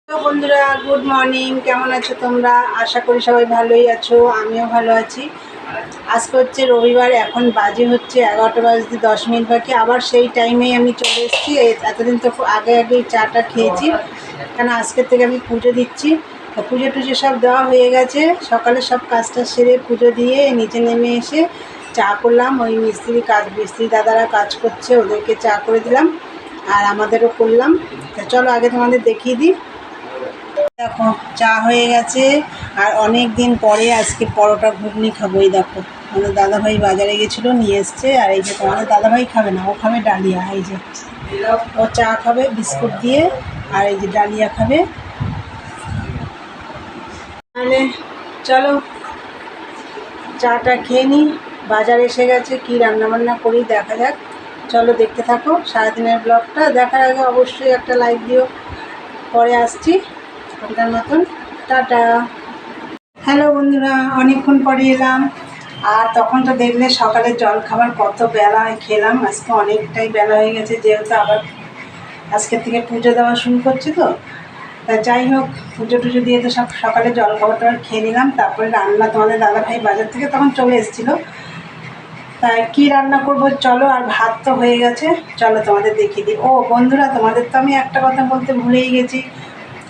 তো বন্ধুরা, good morning. কেমন আছো তোমরা? আশা করি সবাই ভালোই আছো, আমিও ভালো আছি। আজকে হচ্ছে রবিবার, এখন বাজে হচ্ছে 11টা বাজতে 10 মিনিট বাকি। আবার সেই টাইমেই আমি চলে এসেছি। এতদিন তো আগেই চাটা খেয়েছি, কারণ আজকের থেকে আমি পুজো দিচ্ছি। তো পুজো টুজো সব দেওয়া হয়ে গেছে। সকালে সব কাজটা সেরে পুজো দিয়ে নিচে নেমে এসে চা করলাম। ওই মিস্ত্রি দাদারা কাজ করছে, ওদেরকে চা করে দিলাম আর আমাদেরও করলাম। তো চলো আগে তোমাদের দেখিয়ে দিই। দেখো, চা হয়ে গেছে। আর অনেক দিন পরে আজকে পরোটা ঘুগনি খাবো। এই দেখো, আমাদের দাদাভাই বাজারে গেছিলো, নিয়ে এসছে। আর এই যে তোমাদের দাদাভাই খাবে না, ও খাবে ডালিয়া। এই যে ও চা খাবে বিস্কুট দিয়ে, আর এই যে ডালিয়া খাবে। তাহলে চলো চাটা খেয়ে নিই। বাজার এসে গেছে, কি রান্নাবান্না করি দেখা যাক। চলো দেখতে থাকো সারাদিনের ব্লগটা। দেখার আগে অবশ্যই একটা লাইক দিও। পরে আসছি আপনার মতন। টাটা। হ্যালো বন্ধুরা, অনেকক্ষণ পরে এলাম। আর তখন তো দেখলে সকালের জল খাবার কত বেলায় খেলাম। আজকে অনেকটাই বেলা হয়ে গেছে, যেহেতু আবার আজকের থেকে পুজো দেওয়া শুরু করছে। তো তা যাই হোক, পুজো টুজো দিয়ে তো সব সকালে জল খাবারটা খেয়ে নিলাম। তারপরে রান্না, তোমাদের দাদাভাই বাজার থেকে তখন চলে এসেছিলো। তাই কী রান্না করব চলো। আর ভাত তো হয়ে গেছে, চলো তোমাদের দেখিয়ে দিই। ও বন্ধুরা, তোমাদের তো আমি একটা কথা বলতে ভুলেই গেছি।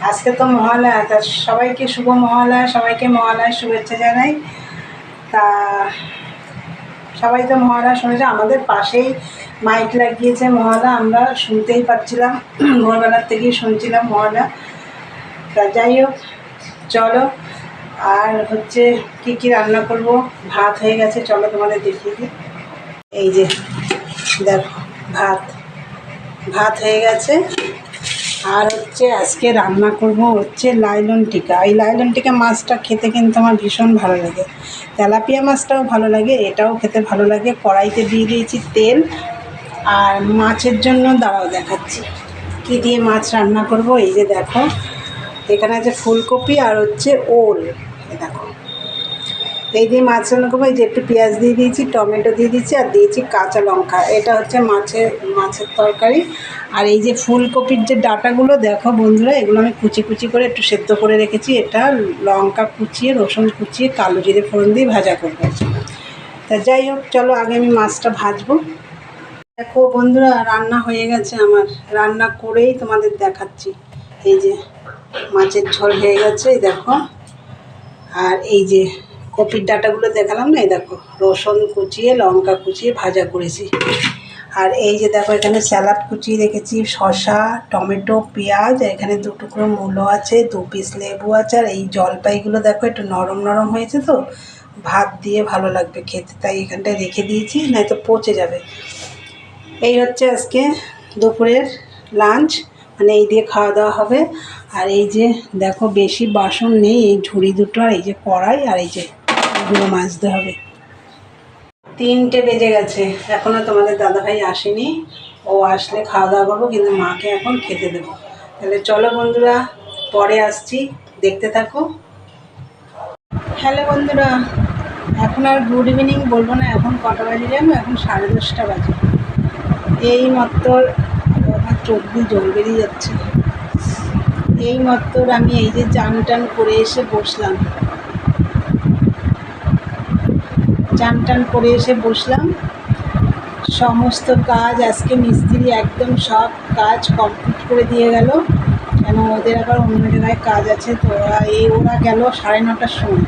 আজকে তো মহালয়া, তা সবাইকে শুভ মহালয়া, সবাইকে মহালয়ার শুভেচ্ছা জানাই। তা সবাই তো মহালয়া শুনেছে, আমাদের পাশেই মাইক লাগিয়েছে মহালয়া, আমরা শুনতেই পাচ্ছিলাম, ভোরবেলার থেকেই শুনছিলাম মহালয়া। তা যাই হোক, চলো। আর হচ্ছে কি কি রান্না করব। ভাত হয়ে গেছে, চলো তোমাদের দেখিয়ে দিই। এই যে দেখো, ভাত ভাত হয়ে গেছে। আর হচ্ছে আজকে রান্না করব হচ্ছে লাইলন টিকা। এই লাইলন টিকা মাছটা খেতে কিন্তু আমার ভীষণ ভালো লাগে। তেলাপিয়া মাছটাও ভালো লাগে, এটাও খেতে ভালো লাগে। কড়াইতে দিয়ে দিয়েছি তেল। আর মাছের জন্য দাঁড়াও দেখাচ্ছি কী দিয়ে মাছ রান্না করব। এই যে দেখো, এখানে আছে ফুলকপি আর হচ্ছে ওল। দেখো, এই দিয়ে মাছ রান্না করবো। এই যে একটু পেঁয়াজ দিয়ে দিয়েছি, টমেটো দিয়ে দিয়েছি, আর দিয়েছি কাঁচা লঙ্কা। এটা হচ্ছে মাছের তরকারি। আর এই যে ফুলকপির যে ডাঁটাগুলো দেখো বন্ধুরা, এগুলো আমি কুচি কুচি করে একটু সেদ্ধ করে রেখেছি। এটা লঙ্কা কুচিয়ে, রসুন কুচিয়ে, কালো জিরে ফোড়ন দিয়ে ভাজা করবো। তা যাই হোক, চলো আগে আমি মাছটা ভাজবো। দেখো বন্ধুরা, রান্না হয়ে গেছে আমার। রান্না করেই তোমাদের দেখাচ্ছি। এই যে মাছের ঝোল হয়ে গেছে, এই দেখো। আর এই যে কপির ডাঁটাগুলো দেখালাম না, এই দেখো রসুন কুচিয়ে, লঙ্কা কুচিয়ে ভাজা করেছি। আর এই যে দেখো, এখানে স্যালাড কুচিয়ে রেখেছি, শসা, টমেটো, পেঁয়াজ। এখানে 2 টুকরো মূলো আছে, 2 পিস লেবু আছে। আর এই জলপাইগুলো দেখো একটু নরম নরম হয়েছে, তো ভাত দিয়ে ভালো লাগবে খেতে, তাই এখানটায় রেখে দিয়েছি, নয়তো পচে যাবে। এই হচ্ছে আজকে দুপুরের লাঞ্চ, মানে এই দিয়ে খাওয়া দাওয়া হবে। আর এই যে দেখো, বেশি বাসন নেই, এই ঝুড়ি দুটো আর এই যে কড়াই, আর এই যে এগুলো মাজতে হবে। 3টে বেজে গেছে, এখনও তোমাদের দাদাভাই আসেনি। ও আসলে খাওয়া দাওয়া করবো, কিন্তু মাকে এখন খেতে দেবো। তাহলে চলো বন্ধুরা, পরে আসছি, দেখতে থাকো। হ্যালো বন্ধুরা, এখন আর গুড ইভিনিং বলবো না। এখন কটা বাজে জানো? এখন 10:30 বাজে। এই মাত্র আমার চোখ দিয়ে জল বেরিয়ে যাচ্ছে। এই মাত্র আমি এই যে চান টান করে এসে বসলাম। সমস্ত কাজ আজকে মিস্ত্রি একদম সব কাজ কমপ্লিট করে দিয়ে গেল। কেন ওদের আবার অন্য জায়গায় কাজ আছে, তো ওরা গেল 9:30টার সময়।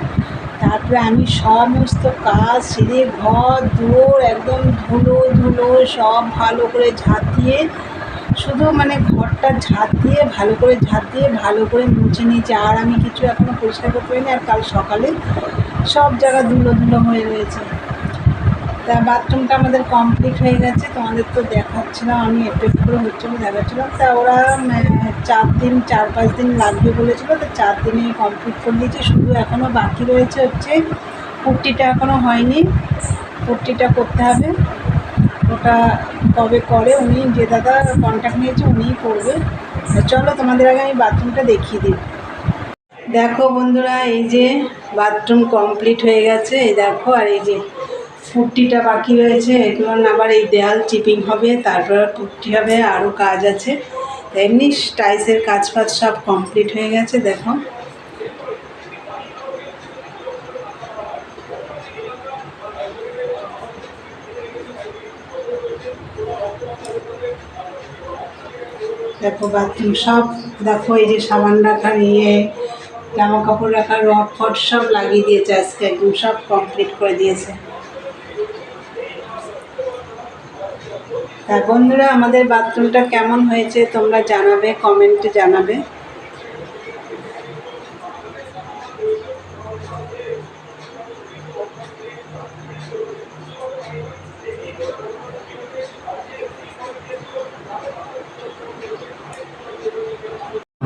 তারপরে আমি সমস্ত কাজ সেরে ঘর দুয়ার একদম ধুলো সব ভালো করে ঝাঁট দিয়ে, শুধু মানে ঘরটা ভালো করে মুছে নিয়েছি। আর আমি কিছু এখনও পরিষ্কার করতে পারিনি। আর কাল সকালে সব জায়গা ধুলো হয়ে রয়েছে। তা বাথরুমটা আমাদের কমপ্লিট হয়ে গেছে, তোমাদের তো দেখাচ্ছিলাম আমি, একটু করে হচ্ছিলো দেখাচ্ছিলাম। তা ওরা 4-5 দিন লাগবে বলেছিলো, তো 4 দিনেই কমপ্লিট করে দিয়েছে। শুধু এখনও বাকি রয়েছে হচ্ছে পুট্টিটা, এখনও হয়নি, পুট্টিটা করতে হবে। ওটা কবে করে উনি, যে দাদা কন্ট্যাক্ট নিয়েছে উনিই করবে। চলো তোমাদের আগে আমি বাথরুমটা দেখিয়ে দিই। দেখো বন্ধুরা, এই যে বাথরুম কমপ্লিট হয়ে গেছে, এই দেখো। আর এই যে পুট্টিটা বাকি রয়েছে, এগুলো আবার এই দেয়াল চিপিং হবে, তারপর পুট্টি হবে, আরও কাজ আছে। এমনি টাইলসের কাজ ফাজ সব কমপ্লিট হয়ে গেছে। দেখো দেখো বাথরুম সব, দেখো এই যে সাবান রাখার জামা কাপড় রাখার রড ফড সব লাগিয়ে দিয়েছে আজকে, একদম সব কমপ্লিট করে দিয়েছে। তা বন্ধুরা, আমাদের বাথরুমটা কেমন হয়েছে তোমরা জানাবে, কমেন্টে জানাবে।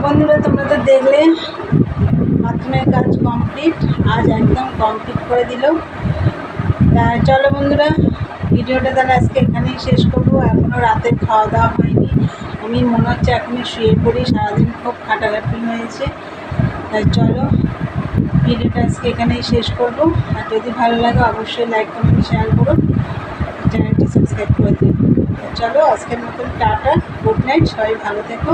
বন্ধুরা, তোমরা তো দেখলে বাথরুমের কাজ কমপ্লিট, আজ একদম কমপ্লিট করে দিল। তা চলো বন্ধুরা, ভিডিওটা তাহলে আজকে এখানেই শেষ করবো। এখনও রাতের খাওয়া দাওয়া হয়নি, আমি মনে হচ্ছে এখনই শুয়ে পড়ি, সারাদিন খুব খাটাখাটি হয়েছে। তাই চলো ভিডিওটা আজকে এখানেই শেষ করবো। আর যদি ভালো লাগে অবশ্যই লাইক কমেন্ট শেয়ার করো, চ্যানেলটি সাবস্ক্রাইব করে দিও। চলো আজকের মতন টাটা, গুড নাইট, সবাই ভালো থেকো।